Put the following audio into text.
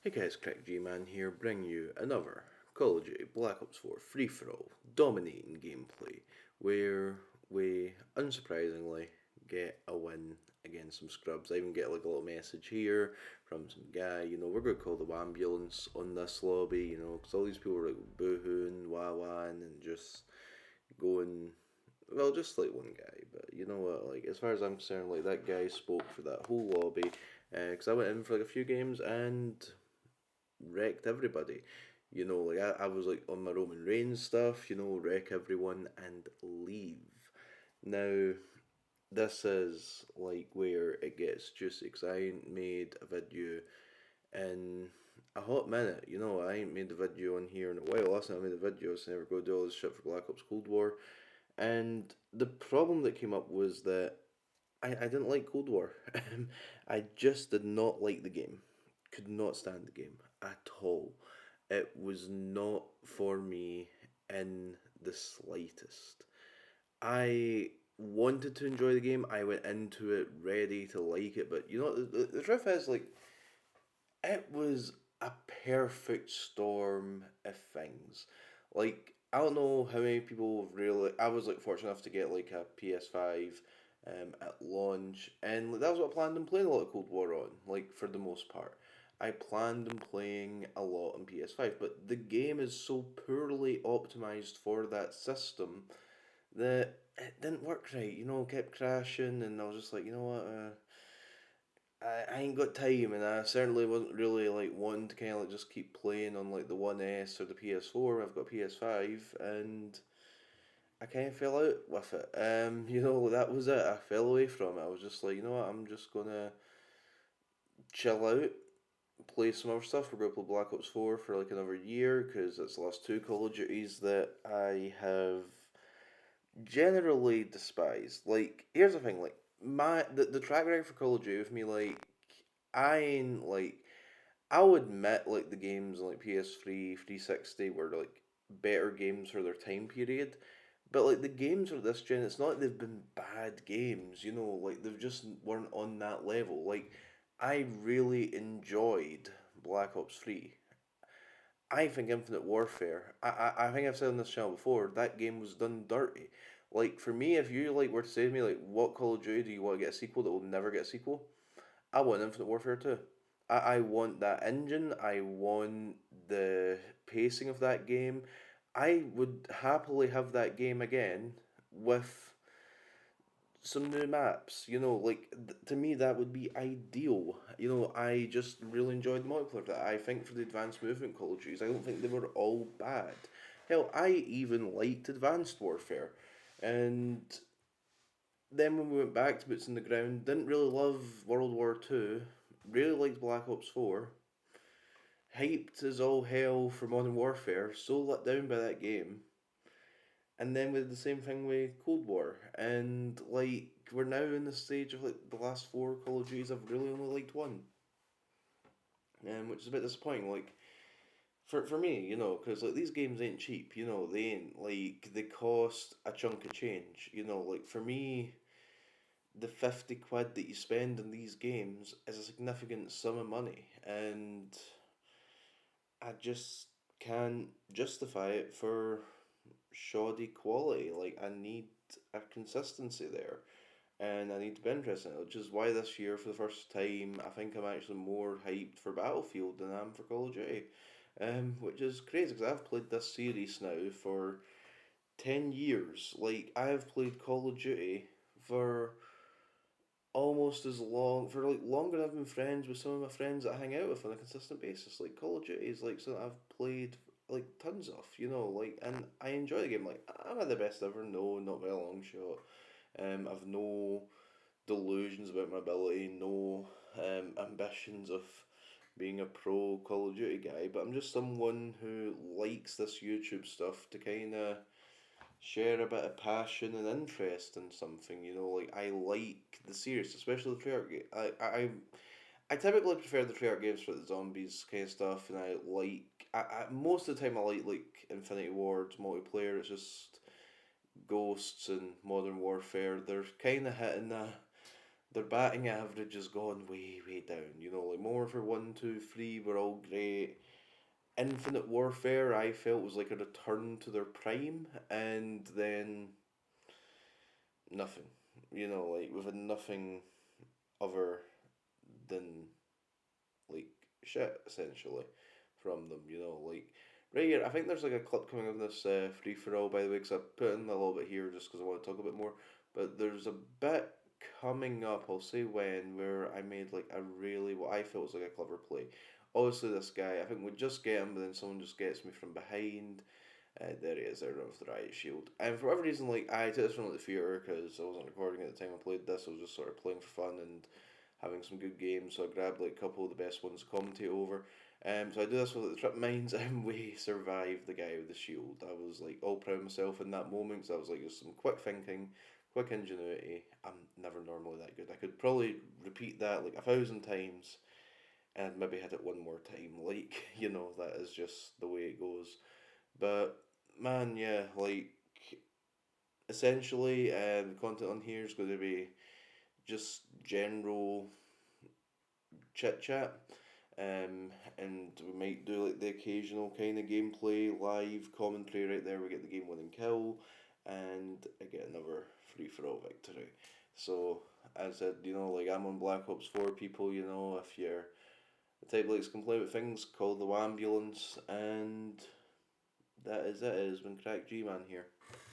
Hey guys, Crack G-Man here, bringing you another Call of Duty Black Ops 4 free-for-all dominating gameplay where we, unsurprisingly, get a win against some scrubs. I even get like a little message here from some guy, we're going to call the WAHmbulance on this lobby, because all these people are like boohooing, wah-wahing, and just going, well, just like one guy, but you know what, like, as far as I'm concerned, like, that guy spoke for that whole lobby, because I went in for like a few games and wrecked everybody. Like I was like on my Roman Reigns stuff, wreck everyone and leave. Now, this is like where it gets juicy because I ain't made a video in a hot minute. I ain't made a video on here in a while. Last time I made a video, I was never go do all this shit for Black Ops Cold War. And the problem that came up was that I didn't like Cold War. I just did not like the game. Could not stand the game at all. It was not for me in the slightest. I wanted to enjoy the game. I went into it ready to like it, but the truth is, like, it was a perfect storm of things. Like, I don't know how many people have really. I was like fortunate enough to get like a PS5 at launch, and like, that was what I planned on playing a lot of Cold War on. Like, for the most part, I planned on playing a lot on PS5, but the game is so poorly optimized for that system that it didn't work right. Kept crashing, and I was just like, you know what. I ain't got time, and I certainly wasn't really like wanting to kind of like just keep playing on like the One S or the PS4. I've got PS5, and I kind of fell out with it. That was it. I fell away from it. I was just like, you know what, I'm just gonna chill out, play some other stuff. We're gonna play Black Ops 4 for like another year because it's the last two Call of Duties that I have generally despised. Like, here's the thing, like the track record for Call of Duty with me, like I ain't like I'll admit like the games on like PS3, 360 were like better games for their time period. But like the games for this gen, it's not like they've been bad games, like they've just weren't on that level. Like I really enjoyed Black Ops 3. I think Infinite Warfare, I think I've said on this channel before, that game was done dirty. Like for me, if you like were to say to me like what Call of Duty do you want to get a sequel that will never get a sequel? I want Infinite Warfare too. I want that engine. I want the pacing of that game. I would happily have that game again with some new maps. To me, that would be ideal. I just really enjoyed the multiplayer of that. I think for the advanced movement Call of Duties, I don't think they were all bad. Hell, I even liked Advanced Warfare. And then when we went back to Boots on the Ground, didn't really love World War Two. Really liked Black Ops 4. Hyped as all hell for Modern Warfare. So let down by that game. And then we did the same thing with Cold War. And like we're now in the stage of like the last four Call of Duties I've really only liked one. Which is a bit disappointing. Like for me, because like these games ain't cheap. They ain't like they cost a chunk of change. Like for me, the 50 quid that you spend on these games is a significant sum of money, and I just can't justify it for shoddy quality. Like, I need a consistency there, and I need to be interested in it, which is why this year, for the first time, I think I'm actually more hyped for Battlefield than I am for Call of Duty. Which is crazy because I've played this series now for 10 years. Like, I have played Call of Duty for almost as long for like longer than I've been friends with some of my friends that I hang out with on a consistent basis. Like Call of Duty is like something I've played like tons of, like, and I enjoy the game. Like I'm at the best ever, no, not by a long shot. I've no delusions about my ability, no ambitions of being a pro Call of Duty guy, but I'm just someone who likes this YouTube stuff to kind of share a bit of passion and interest in something. Like I like the series, especially the Treyarch game. I typically prefer the Treyarch games for the zombies kind of stuff, and I like. Most of the time I like Infinity Ward's multiplayer. It's just Ghosts and Modern Warfare. They're kind of hitting their batting average has gone way, way down. You know, like Modern Warfare 1, 2, 3 were all great. Infinite Warfare, I felt, was like a return to their prime, and then nothing. You know, like we've had nothing other than like shit essentially from them. You know, like right here, I think there's like a clip coming of this free for all by the way, because I put in a little bit here just because I want to talk a bit more. But there's a bit coming up. I'll say when where I made like a really what I felt was like a clever play. Obviously, this guy, I think we just get him, but then someone just gets me from behind. There he is, there with the riot shield. And for whatever reason, like I took this from like, the theater because I wasn't recording at the time I played this. I was just sort of playing for fun and having some good games. So I grabbed like a couple of the best ones to commentate over. So I do this with like, the trip mines, and we survived the guy with the shield. I was like all proud of myself in that moment. So I was like, just some quick thinking, quick ingenuity. I'm never normally that good. I could probably repeat that like 1,000 times and maybe hit it one more time. Like that is just the way it goes. But man, yeah, like essentially, the content on here is going to be just general chit chat. And we might do like the occasional kind of gameplay, live commentary right there. We get the game winning kill, and I get another free for all victory. So, as I said, like I'm on Black Ops 4 people, if you're the type that likes to complain about things, call the WAHmbulance, and that is it. It has been Crack G Man here.